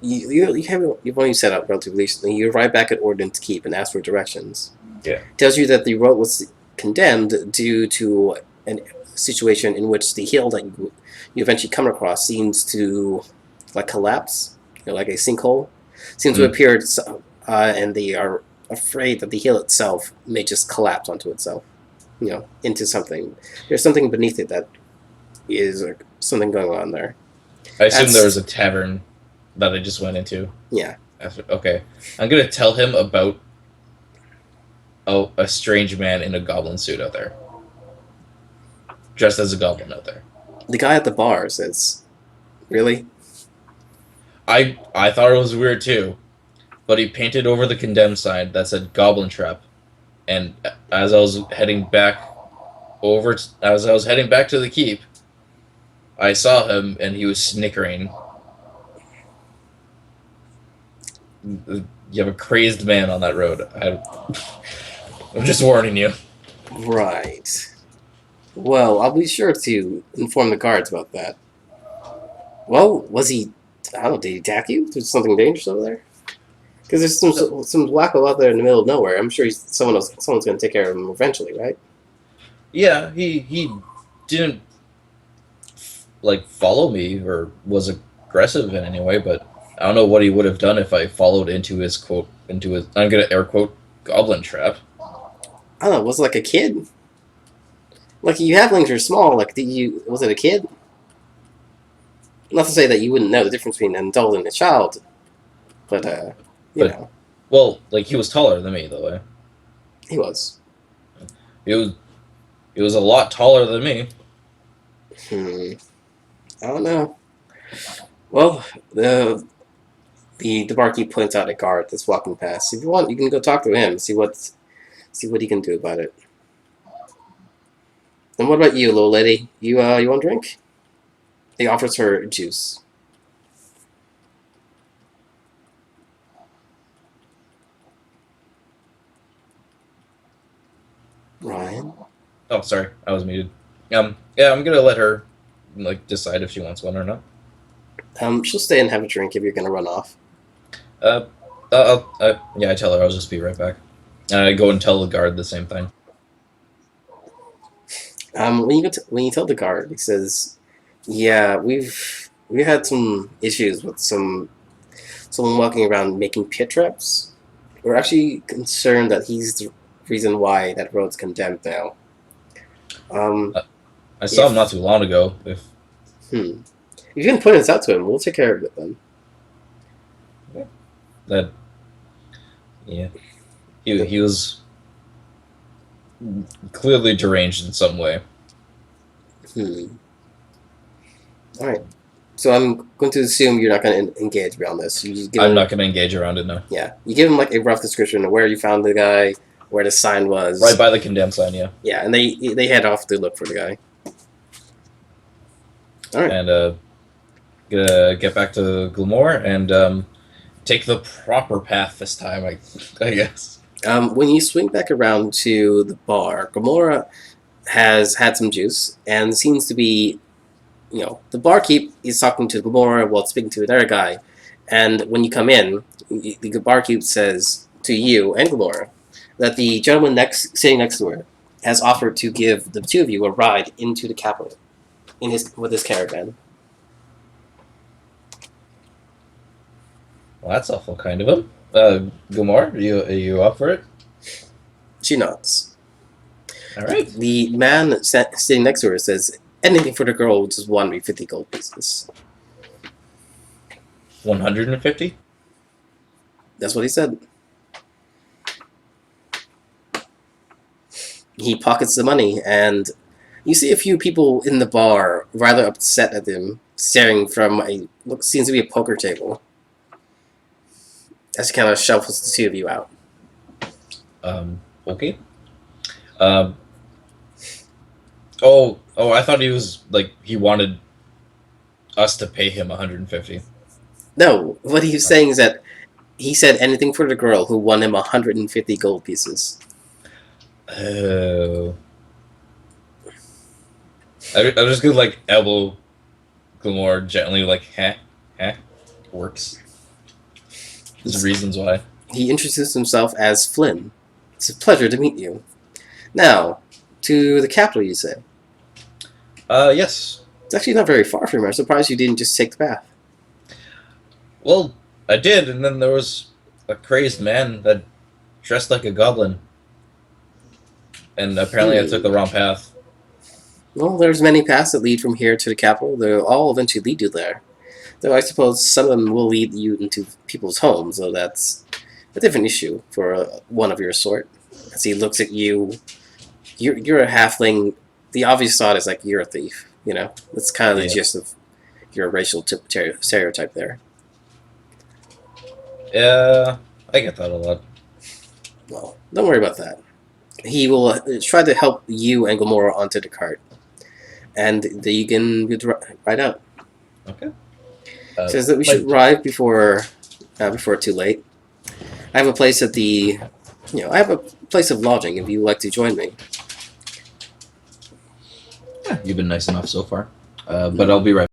S1: You've only set up relatively recently. You arrive back at Ordnance Keep and ask for directions.
S2: Yeah.
S1: It tells you that the road was condemned due to a situation in which the hill that you eventually come across seems to like collapse, like a sinkhole. Seems to have appeared, and they are afraid that the hill itself may just collapse onto itself, into something. There's something beneath it that is something going on there.
S2: I assume there was a tavern that I just went into.
S1: Yeah.
S2: Okay. I'm gonna tell him about a strange man in a goblin suit out there. Dressed as a goblin out there.
S1: The guy at the bar says, "Really?"
S2: I thought it was weird too, but he painted over the condemned sign that said Goblin Trap, and as I was heading back to the keep, I saw him and he was snickering. You have a crazed man on that road. I'm just warning you.
S1: Right. Well, I'll be sure to inform the guards about that. Well, was he? I don't know. Did he attack you? There's something dangerous over there. Because there's some wacko out there in the middle of nowhere. I'm sure someone's going to take care of him eventually, right?
S2: Yeah, he didn't like follow me or was aggressive in any way, but I don't know what he would have done if I followed into his I'm gonna air quote goblin trap.
S1: I don't know. Was it like a kid? Like you halflings are small. Like was it a kid? Not to say that you wouldn't know the difference between an adult and a child, but you
S2: But
S1: know,
S2: well, like he was taller than me though.
S1: he was.
S2: He was he was a lot taller than me.
S1: Hmm. I don't know. Well, the barkeep points out a guard that's walking past. If you want, you can go talk to him. See what he can do about it. And what about you, little lady? You want a drink? He offers her juice. Ryan.
S2: Oh, sorry, I was muted. Yeah, I'm gonna let her like decide if she wants one or not.
S1: She'll stay and have a drink if you're gonna run off.
S2: Uh, yeah, I tell her I'll just be right back. And I go and tell the guard the same thing.
S1: When you tell the guard, he says, "Yeah, we had some issues with someone walking around making pit traps. We're actually concerned that he's the reason why that road's condemned now. Um,
S2: I saw him not
S1: if
S2: too long ago.
S1: hmm, if you can point us out to him, we'll take care of it then."
S2: That yeah, he was clearly deranged in some way.
S1: Hmm. All right. So I'm going to assume you're not going to engage around this. You just give
S2: I'm
S1: him,
S2: not gonna engage around it now.
S1: yeah, you give him like a rough description of where you found the guy, where the sign was.
S2: Right by the condemned sign, yeah.
S1: Yeah, and they head off to look for the guy. All right.
S2: And gonna get back to Glamore and take the proper path this time. I guess.
S1: When you swing back around to the bar, Gamora has had some juice and seems to be, the barkeep is talking to Gamora while speaking to another guy. And when you come in, the barkeep says to you and Gamora that the gentleman sitting next to her has offered to give the two of you a ride into the capital with his caravan.
S2: Well, that's awful kind of him. Glamore, are you up for it?
S1: She nods.
S2: All right.
S1: The man sitting next to her says, "Anything for the girl will just want me 50 gold pieces."
S2: 150.
S1: That's what he said. He pockets the money, and you see a few people in the bar rather upset at him, staring from what seems to be a poker table, as he kind of shuffles the two of you out.
S2: Okay. Um. Oh, I thought he was like he wanted us to pay him 150.
S1: No, what he was saying is that he said anything for the girl who won him 150 gold pieces.
S2: Oh. I'm just gonna like elbow Glamore gently, like, works. There's reasons why.
S1: He introduced himself as Flynn. It's a pleasure to meet you. Now, to the capital, you say?
S2: Yes.
S1: It's actually not very far from here. I'm surprised you didn't just take the path.
S2: Well, I did, and then there was a crazed man that dressed like a goblin. And apparently I took the wrong path.
S1: Well, there's many paths that lead from here to the capital. They'll all eventually lead you there. Though I suppose some of them will lead you into people's homes, so that's a different issue for one of your sort. As he looks at you, you're a halfling. The obvious thought is like you're a thief. That's kind of the gist of your racial stereotype there.
S2: Yeah, I get that a lot.
S1: Well, don't worry about that. He will try to help you and Gamora onto the cart, and you can ride out.
S2: Okay.
S1: Says that we should arrive before too late. I have a place at I have a place of lodging if you'd like to join me.
S2: Yeah, you've been nice enough so far. But I'll be right back.